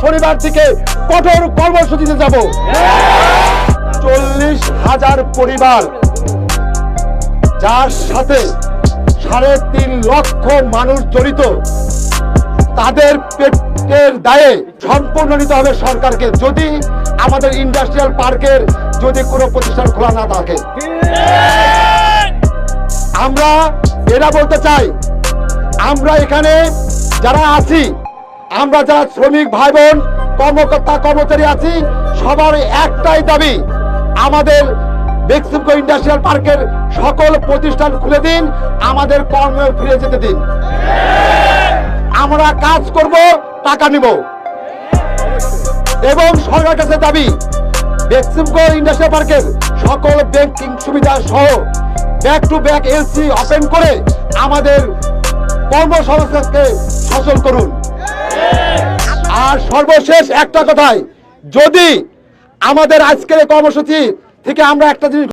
শনিবার থেকে কঠোর কর্মসূচিতে যাব। 40,000 পরিবার, যার সাথে 3.5 লক্ষ মানুষ জড়িত, তাদের পেটের দায়ে সম্পূর্ণ নিতে হবে সরকারকে, যদি আমাদের ইন্ডাস্ট্রিয়াল পার্কের যদি কোনো প্রতিষ্ঠান খোলা না থাকে। আমরা এটা বলতে চাই, আমরা এখানে যারা আছি, আমরা যারা শ্রমিক ভাই বোন, কর্মকর্তা কর্মচারী আছি, সবার একটাই দাবি, আমাদের বেক্সিমকো ইন্ডাস্ট্রিয়াল পার্কের সকল প্রতিষ্ঠান খুলে দিন, আমাদের কর্মে ফিরে যেতে দিন। আমরা কাজ করব, টাকা নিব। এবং সরকারের কাছে দাবি, বেক্সিমকো ইন্ডাস্ট্রিয়াল পার্কের সকল ব্যাংকিং সুবিধা সহ back to back LC open করে আমাদের কর্মসংস্থানকে সচল করুন। আর সর্বশেষ একটা কথাই, যদি আমাদের আজকের কর্মসূচি থেকে আমরা একটা জিনিস